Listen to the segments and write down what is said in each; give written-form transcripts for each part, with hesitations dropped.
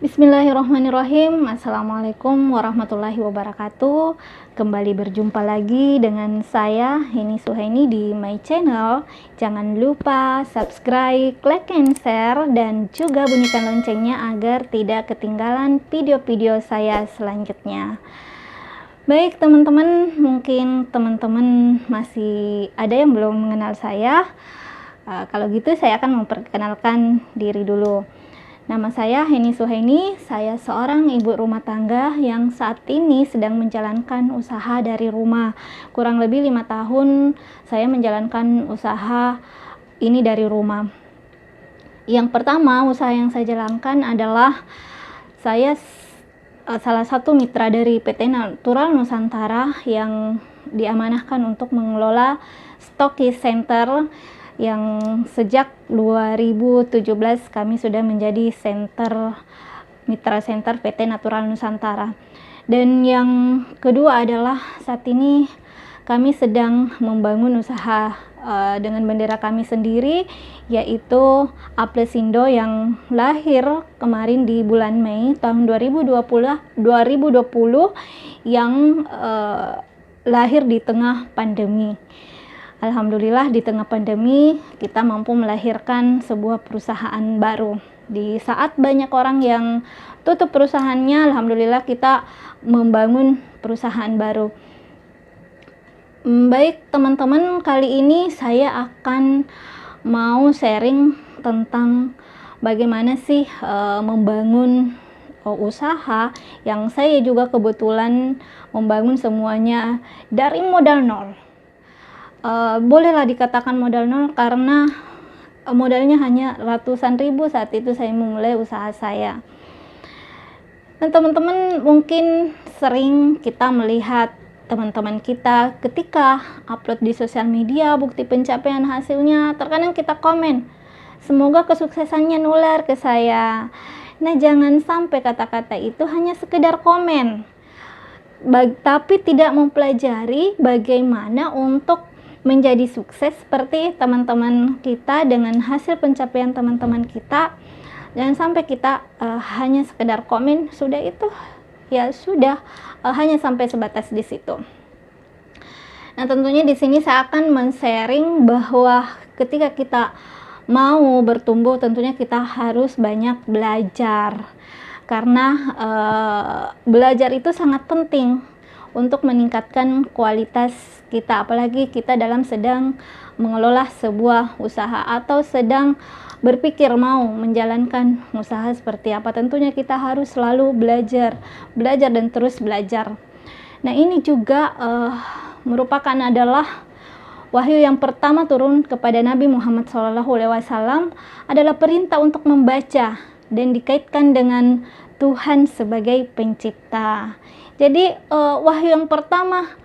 Bismillahirrahmanirrahim. Assalamualaikum warahmatullahi wabarakatuh. Kembali berjumpa lagi dengan saya Heni Suhaini di my channel. Jangan lupa subscribe, like and share, dan juga bunyikan loncengnya agar tidak ketinggalan video-video saya selanjutnya. Baik teman-teman, mungkin teman-teman masih ada yang belum mengenal saya. Kalau gitu saya akan memperkenalkan diri dulu. Nama saya Heni Suhaini, saya seorang ibu rumah tangga yang saat ini sedang menjalankan usaha dari rumah. Kurang lebih 5 tahun saya menjalankan usaha ini dari rumah. Yang pertama, usaha yang saya jalankan adalah saya salah satu mitra dari PT Natural Nusantara yang diamanahkan untuk mengelola Stokis Center yang sejak 2017 kami sudah menjadi mitra center PT Natural Nusantara. Dan yang kedua adalah saat ini kami sedang membangun usaha dengan bendera kami sendiri, yaitu Aplesindo yang lahir kemarin di bulan Mei tahun 2020 yang lahir di tengah pandemi. Alhamdulillah di tengah pandemi kita mampu melahirkan sebuah perusahaan baru. Di saat banyak orang yang tutup perusahaannya, alhamdulillah kita membangun perusahaan baru. Baik teman-teman, kali ini saya akan mau sharing tentang bagaimana sih membangun usaha yang saya juga kebetulan membangun semuanya dari modal nol. Bolehlah dikatakan modal nol karena modalnya hanya ratusan ribu saat itu saya memulai usaha saya. Dan teman-teman mungkin sering kita melihat teman-teman kita ketika upload di sosial media bukti pencapaian hasilnya, terkadang kita komen, semoga kesuksesannya nular ke saya. Nah, jangan sampai kata-kata itu hanya sekedar komen, tapi tidak mempelajari bagaimana untuk menjadi sukses seperti teman-teman kita dengan hasil pencapaian teman-teman kita. Jangan sampai kita hanya sekedar komen, sudah itu ya sudah, hanya sampai sebatas di situ. Nah, tentunya di sini saya akan men-sharing bahwa ketika kita mau bertumbuh, tentunya kita harus banyak belajar. Karena belajar itu sangat penting untuk meningkatkan kualitas kita, apalagi kita sedang mengelola sebuah usaha atau sedang berpikir mau menjalankan usaha seperti apa. Tentunya kita harus selalu belajar dan terus belajar. Nah, ini juga merupakan adalah wahyu yang pertama turun kepada Nabi Muhammad SAW adalah perintah untuk membaca dan dikaitkan dengan Tuhan sebagai pencipta. Jadi wahyu yang pertama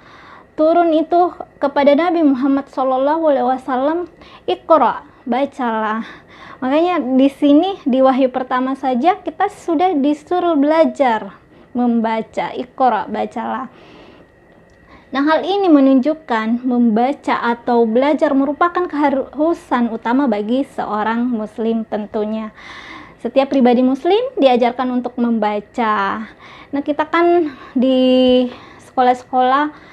turun itu kepada Nabi Muhammad SAW, Iqra, bacalah. Makanya di sini di wahyu pertama saja kita sudah disuruh belajar membaca, Iqra, bacalah. Nah, hal ini menunjukkan membaca atau belajar merupakan keharusan utama bagi seorang muslim tentunya. Setiap pribadi muslim diajarkan untuk membaca. Nah, kita kan di sekolah-sekolah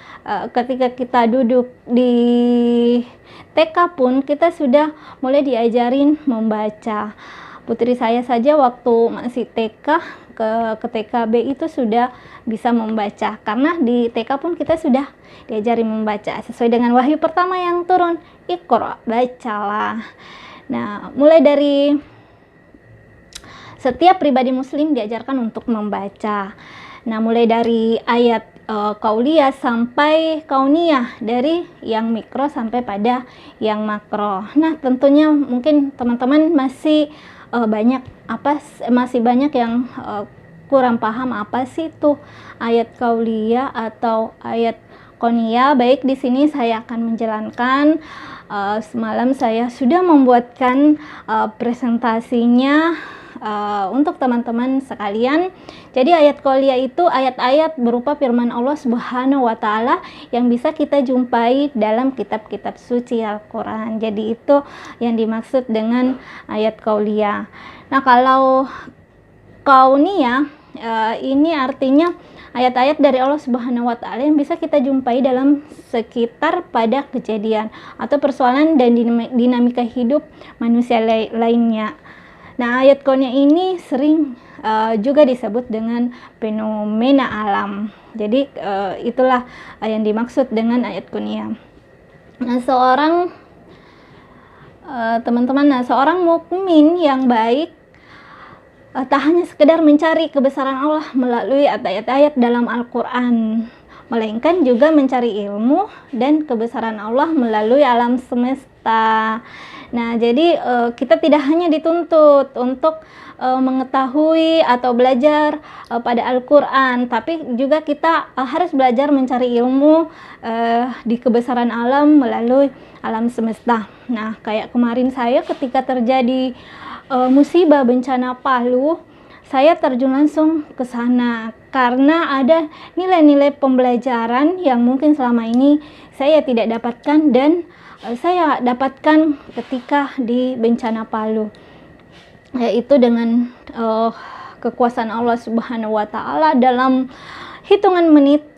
ketika kita duduk di TK pun kita sudah mulai diajarin membaca. Putri saya saja waktu masih TK ke TKB itu sudah bisa membaca, karena di TK pun kita sudah diajarin membaca sesuai dengan wahyu pertama yang turun, Iqra, bacalah. Nah, mulai dari setiap pribadi muslim diajarkan untuk membaca. Nah, mulai dari ayat kauliyah sampai kauniyah, dari yang mikro sampai pada yang makro. Nah, tentunya mungkin teman-teman masih banyak yang kurang paham apa sih itu ayat kauliyah atau ayat kauniyah. Baik, di sini saya akan menjalankan. Semalam saya sudah membuatkan presentasinya untuk teman-teman sekalian. Jadi ayat qauliyah itu ayat-ayat berupa firman Allah Subhanahu wa taala yang bisa kita jumpai dalam kitab-kitab suci Al-Qur'an. Jadi itu yang dimaksud dengan ayat qauliyah. Nah, kalau kauniyah, ini artinya ayat-ayat dari Allah Subhanahu wa taala yang bisa kita jumpai dalam sekitar pada kejadian atau persoalan dan dinamika hidup manusia lainnya. Nah, ayat kauniyah ini sering juga disebut dengan fenomena alam. Jadi itulah yang dimaksud dengan ayat kauniyah. Nah, seorang mukmin yang baik tak hanya sekedar mencari kebesaran Allah melalui ayat-ayat dalam Al-Quran, melainkan juga mencari ilmu dan kebesaran Allah melalui alam semesta. Nah, jadi kita tidak hanya dituntut untuk mengetahui atau belajar pada Al-Quran, tapi juga kita harus belajar mencari ilmu di kebesaran alam melalui alam semesta. Nah, kayak kemarin saya ketika terjadi musibah bencana Palu, saya terjun langsung ke sana karena ada nilai-nilai pembelajaran yang mungkin selama ini saya tidak dapatkan dan saya dapatkan ketika di bencana Palu, yaitu dengan kekuasaan Allah Subhanahu wa taala dalam hitungan menit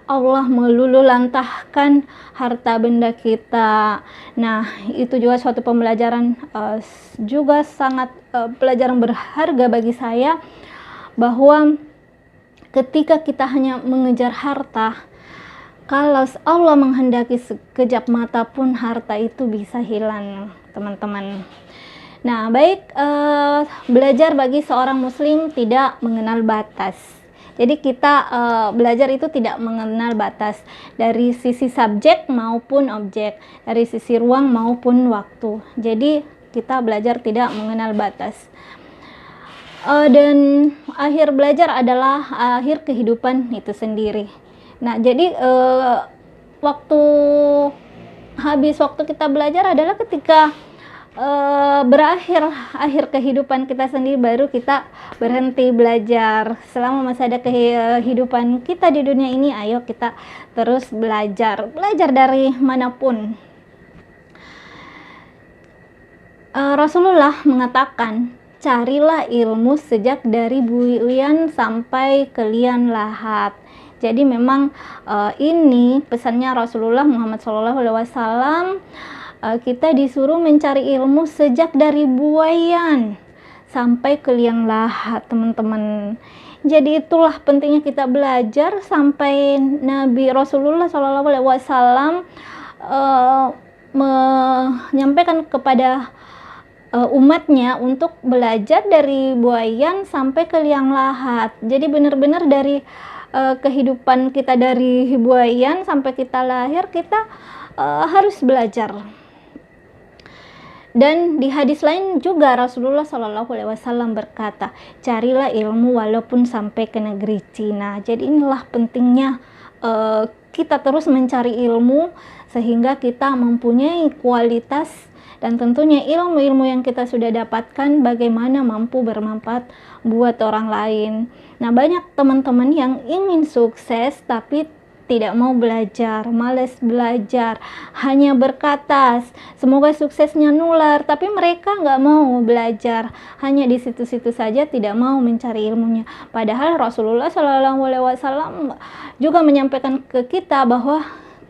Allah melululantahkan harta benda kita. Nah, itu juga suatu pembelajaran, juga sangat pelajaran berharga bagi saya, bahwa ketika kita hanya mengejar harta, kalau Allah menghendaki sekejap mata pun harta itu bisa hilang, teman-teman. Nah, baik, belajar bagi seorang muslim tidak mengenal batas. Jadi kita belajar itu tidak mengenal batas dari sisi subjek maupun objek, dari sisi ruang maupun waktu. Jadi kita belajar tidak mengenal batas. Dan akhir belajar adalah akhir kehidupan itu sendiri. Nah, jadi habis waktu kita belajar adalah ketika akhir kehidupan kita sendiri, baru kita berhenti belajar. Selama masih ada kehidupan kita di dunia ini, ayo kita terus belajar dari manapun. Rasulullah mengatakan, carilah ilmu sejak dari buian sampai ke lian lahat. Jadi memang ini pesannya Rasulullah Muhammad SAW. Kita disuruh mencari ilmu sejak dari buayan sampai ke liang lahat, teman-teman. Jadi itulah pentingnya kita belajar sampai Nabi Rasulullah SAW menyampaikan kepada umatnya untuk belajar dari buayan sampai ke liang lahat. Jadi benar-benar dari kehidupan kita dari buayan sampai kita lahir, kita harus belajar. Dan di hadis lain juga Rasulullah SAW berkata, carilah ilmu walaupun sampai ke negeri Cina. Jadi inilah pentingnya kita terus mencari ilmu sehingga kita mempunyai kualitas, dan tentunya ilmu-ilmu yang kita sudah dapatkan bagaimana mampu bermanfaat buat orang lain. Nah, banyak teman-teman yang ingin sukses tapi tidak mau belajar, malas belajar, hanya berkata semoga suksesnya nular, tapi mereka nggak mau belajar, hanya di situ-situ saja, tidak mau mencari ilmunya. Padahal Rasulullah SAW juga menyampaikan ke kita bahwa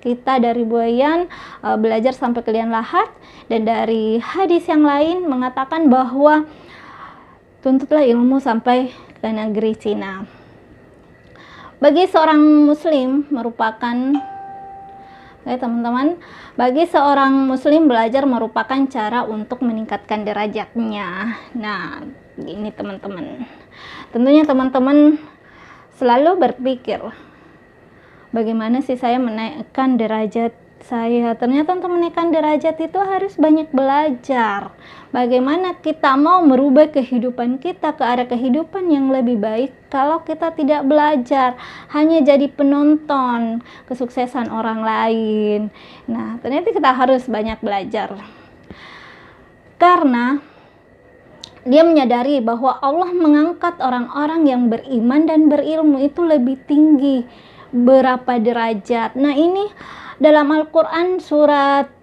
kita dari buayan belajar sampai ke lian lahat, dan dari hadis yang lain mengatakan bahwa tuntutlah ilmu sampai ke negeri Cina. Bagi seorang muslim bagi seorang muslim belajar merupakan cara untuk meningkatkan derajatnya. Nah, ini teman-teman. Tentunya teman-teman selalu berpikir, bagaimana sih saya menaikkan derajat saya? Ternyata untuk menaikkan derajat itu harus banyak belajar. Bagaimana kita mau merubah kehidupan kita ke arah kehidupan yang lebih baik kalau kita tidak belajar, hanya jadi penonton kesuksesan orang lain. Nah, ternyata kita harus banyak belajar. Karena dia menyadari bahwa Allah mengangkat orang-orang yang beriman dan berilmu itu lebih tinggi berapa derajat. Nah, ini dalam Al-Quran surat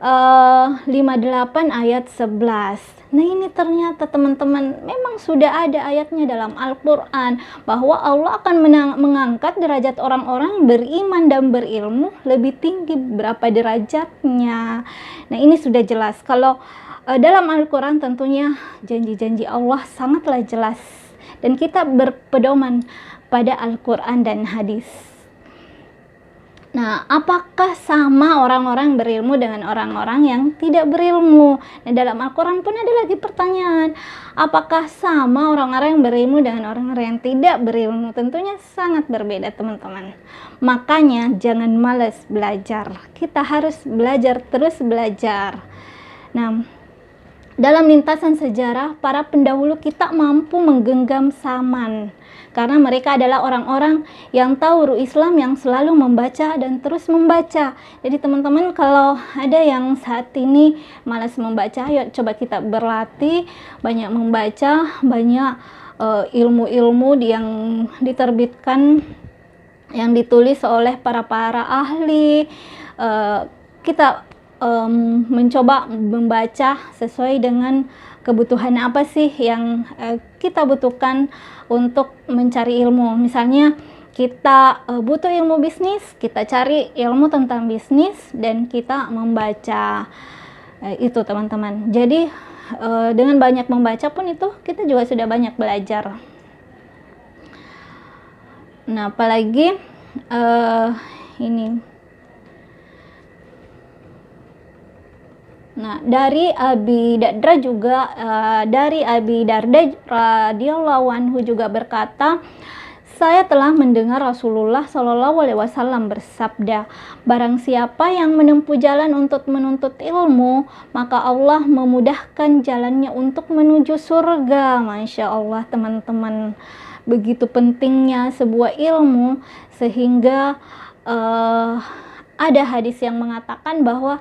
58 ayat 11. Nah, ini ternyata teman-teman memang sudah ada ayatnya dalam Al-Quran bahwa Allah akan mengangkat derajat orang-orang beriman dan berilmu lebih tinggi berapa derajatnya. Nah, ini sudah jelas. Kalau dalam Al-Quran tentunya janji-janji Allah sangatlah jelas dan kita berpedoman pada Al-Quran dan hadis. Nah, apakah sama orang-orang berilmu dengan orang-orang yang tidak berilmu? Nah, dalam Al-Quran pun ada lagi pertanyaan, apakah sama orang-orang yang berilmu dengan orang-orang yang tidak berilmu? Tentunya sangat berbeda, teman-teman. Makanya jangan malas belajar. Kita harus belajar, terus belajar. Nah, dalam lintasan sejarah, para pendahulu kita mampu menggenggam zaman karena mereka adalah orang-orang yang tahu ruh Islam, yang selalu membaca dan terus membaca. Jadi teman-teman, kalau ada yang saat ini malas membaca, yuk coba kita berlatih banyak membaca, banyak ilmu-ilmu yang diterbitkan, yang ditulis oleh para ahli. Kita mencoba membaca sesuai dengan kebutuhan apa sih yang kita butuhkan untuk mencari ilmu. Misalnya kita butuh ilmu bisnis, kita cari ilmu tentang bisnis dan kita membaca itu, teman-teman. Jadi dengan banyak membaca pun itu kita juga sudah banyak belajar. Nah, apalagi ini. Nah, dari Abi Darda juga, dari Abi Darda radhiyallahu anhu juga berkata, saya telah mendengar Rasulullah Shallallahu alaihi wasallam bersabda, barang siapa yang menempuh jalan untuk menuntut ilmu, maka Allah memudahkan jalannya untuk menuju surga. Masya Allah, teman-teman, begitu pentingnya sebuah ilmu sehingga ada hadis yang mengatakan bahwa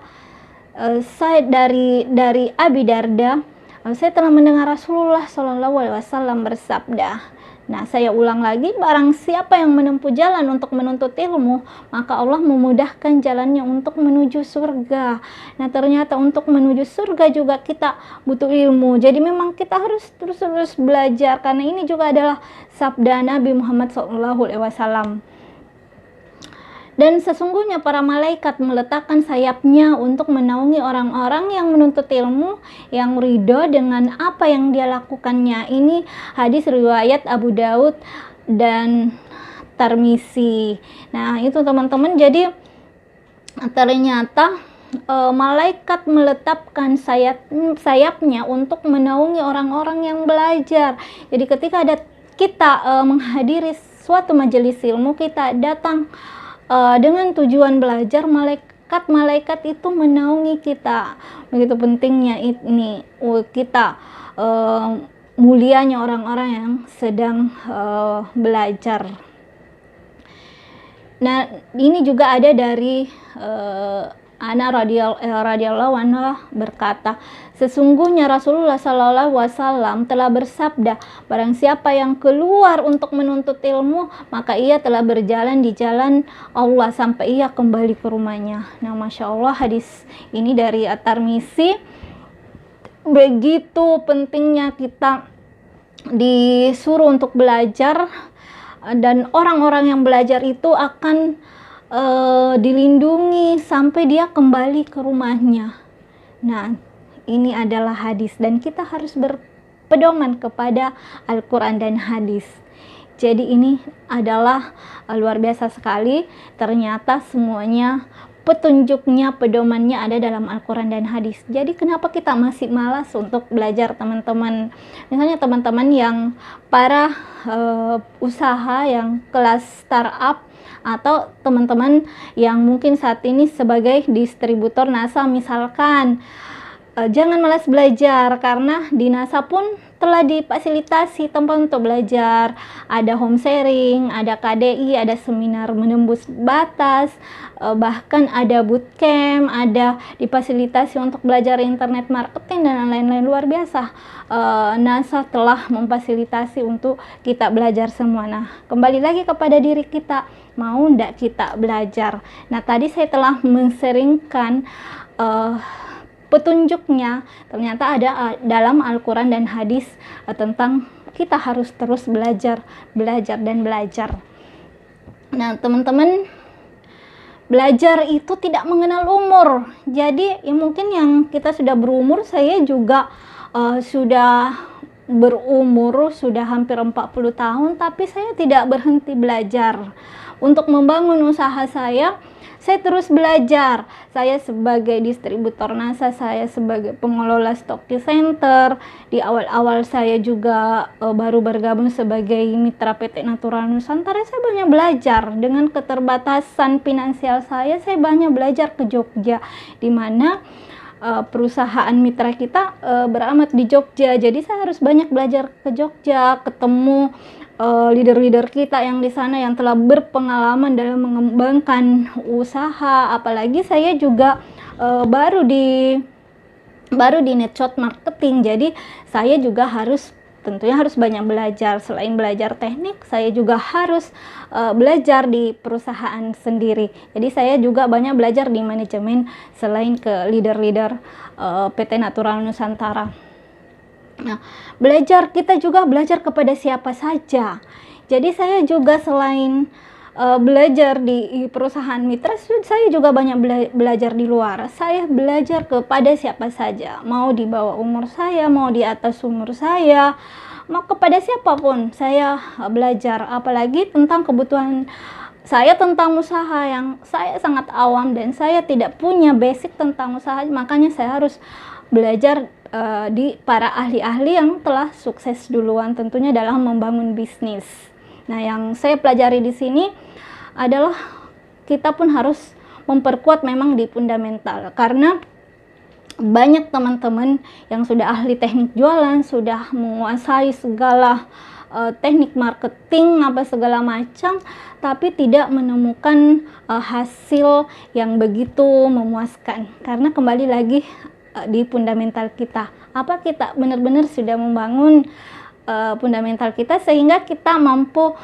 saya dari Abi Darda, saya telah mendengar Rasulullah Shallallahu alaihi wasallam bersabda. Nah, saya ulang lagi, barang siapa yang menempuh jalan untuk menuntut ilmu, maka Allah memudahkan jalannya untuk menuju surga. Nah, ternyata untuk menuju surga juga kita butuh ilmu. Jadi memang kita harus terus belajar, karena ini juga adalah sabda Nabi Muhammad SAW. Dan sesungguhnya para malaikat meletakkan sayapnya untuk menaungi orang-orang yang menuntut ilmu, yang ridho dengan apa yang dia lakukannya. Ini hadis riwayat Abu Daud dan Tirmizi. Nah, itu teman-teman, jadi ternyata malaikat meletakkan sayapnya untuk menaungi orang-orang yang belajar. Jadi ketika kita menghadiri suatu majelis ilmu, kita datang dengan tujuan belajar, malaikat itu menaungi kita. Begitu pentingnya ini kita mulianya orang-orang yang sedang belajar. Nah, ini juga ada dari Ana radhiyallahu anha berkata, sesungguhnya Rasulullah sallallahu alaihi wasallam telah bersabda, barang siapa yang keluar untuk menuntut ilmu, maka ia telah berjalan di jalan Allah sampai ia kembali ke rumahnya. Nah, Masya Allah, hadis ini dari At-Tirmizi. Begitu pentingnya kita disuruh untuk belajar, dan orang-orang yang belajar itu akan dilindungi sampai dia kembali ke rumahnya. Nah, ini adalah hadis dan kita harus berpedoman kepada Al-Quran dan hadis. Jadi ini adalah luar biasa sekali. Ternyata semuanya petunjuknya, pedomannya ada dalam Al-Quran dan hadis. Jadi kenapa kita masih malas untuk belajar, teman-teman? Misalnya teman-teman yang para usaha yang kelas startup, atau teman-teman yang mungkin saat ini sebagai distributor NASA misalkan, jangan malas belajar, karena di NASA pun telah difasilitasi tempat untuk belajar. Ada home sharing, ada KDI, ada seminar menembus batas, bahkan ada bootcamp, ada difasilitasi untuk belajar internet marketing dan lain-lain. Luar biasa, NASA telah memfasilitasi untuk kita belajar semua. Nah, kembali lagi kepada diri kita, mau ndak kita belajar. Nah, tadi saya telah men-sharingkan petunjuknya ternyata ada dalam Al-Quran dan hadis tentang kita harus terus belajar dan belajar. Nah teman-teman, belajar itu tidak mengenal umur. Jadi ya mungkin yang kita sudah berumur, saya juga sudah berumur sudah hampir 40 tahun, tapi saya tidak berhenti belajar. Untuk membangun usaha saya terus belajar. Saya sebagai distributor NASA, saya sebagai pengelola Stocky Center. Di awal-awal saya juga baru bergabung sebagai mitra PT Natural Nusantara. Saya banyak belajar. Dengan keterbatasan finansial saya banyak belajar ke Jogja, di mana perusahaan mitra kita beralamat di Jogja. Jadi saya harus banyak belajar ke Jogja, ketemu leader-leader kita yang di sana yang telah berpengalaman dalam mengembangkan usaha. Apalagi saya juga baru di netshot marketing, jadi saya juga tentunya harus banyak belajar. Selain belajar teknik, saya juga harus belajar di perusahaan sendiri. Jadi saya juga banyak belajar di manajemen selain ke leader-leader PT Natural Nusantara. Nah, kita juga belajar kepada siapa saja. Jadi saya juga selain belajar di perusahaan mitra, saya juga banyak belajar di luar. Saya belajar kepada siapa saja, mau di bawah umur saya, mau di atas umur saya, mau kepada siapapun saya belajar. Apalagi tentang kebutuhan saya tentang usaha yang saya sangat awam dan saya tidak punya basic tentang usaha, makanya saya harus belajar di para ahli-ahli yang telah sukses duluan, tentunya dalam membangun bisnis. Nah, yang saya pelajari di sini adalah kita pun harus memperkuat memang di fundamental, karena banyak teman-teman yang sudah ahli teknik jualan, sudah menguasai segala teknik marketing segala macam, tapi tidak menemukan hasil yang begitu memuaskan. Karena kembali lagi di fundamental kita, kita benar-benar sudah membangun fundamental kita sehingga kita mampu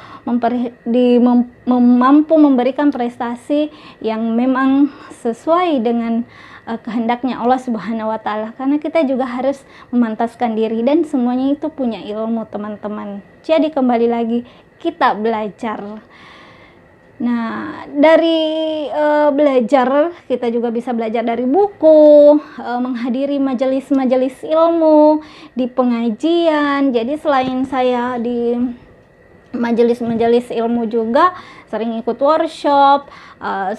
memberikan prestasi yang memang sesuai dengan kehendaknya Allah Subhanahu wa Ta'ala. Karena kita juga harus memantaskan diri, dan semuanya itu punya ilmu, teman-teman. Jadi kembali lagi kita belajar. Nah, dari belajar, kita juga bisa belajar dari buku, menghadiri majelis-majelis ilmu, di pengajian. Jadi selain saya di majelis-majelis ilmu juga sering ikut workshop,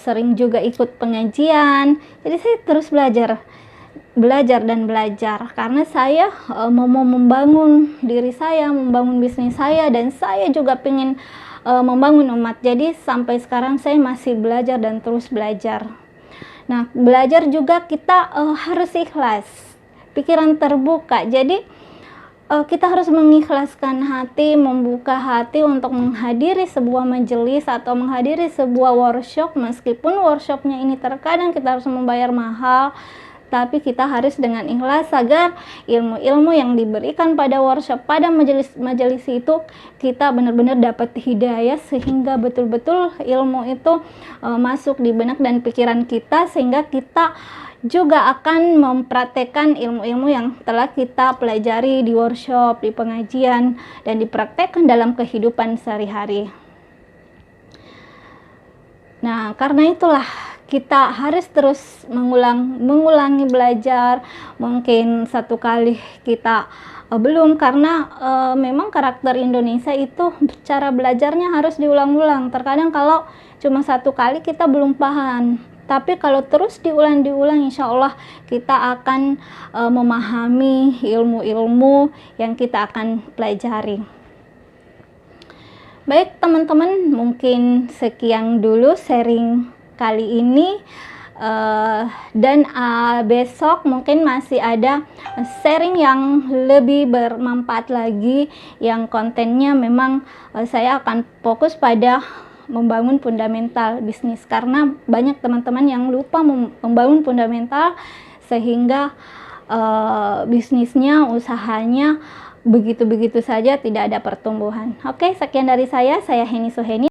sering juga ikut pengajian. Jadi saya terus belajar dan belajar, karena saya mau membangun diri saya, membangun bisnis saya, dan saya juga pengen membangun umat. Jadi sampai sekarang saya masih belajar dan terus belajar. Nah, belajar juga kita harus ikhlas, pikiran terbuka. Jadi kita harus mengikhlaskan hati, membuka hati untuk menghadiri sebuah majelis atau menghadiri sebuah workshop. Meskipun workshopnya ini terkadang kita harus membayar mahal, tapi kita harus dengan ikhlas agar ilmu-ilmu yang diberikan pada workshop, pada majelis itu, kita benar-benar dapat hidayah, sehingga betul-betul ilmu itu masuk di benak dan pikiran kita, sehingga kita juga akan mempraktekkan ilmu-ilmu yang telah kita pelajari di workshop, di pengajian, dan dipraktekkan dalam kehidupan sehari-hari. Nah, karena itulah kita harus terus mengulangi belajar. Mungkin satu kali kita belum, karena memang karakter Indonesia itu cara belajarnya harus diulang-ulang. Terkadang kalau cuma satu kali kita belum paham, tapi kalau terus diulang, insya Allah kita akan memahami ilmu-ilmu yang kita akan pelajari. Baik teman-teman, mungkin sekian dulu sharing kali ini, dan besok mungkin masih ada sharing yang lebih bermanfaat lagi, yang kontennya memang saya akan fokus pada membangun fundamental bisnis, karena banyak teman-teman yang lupa membangun fundamental sehingga bisnisnya, usahanya begitu-begitu saja, tidak ada pertumbuhan. Oke, sekian dari saya Heni Suheni.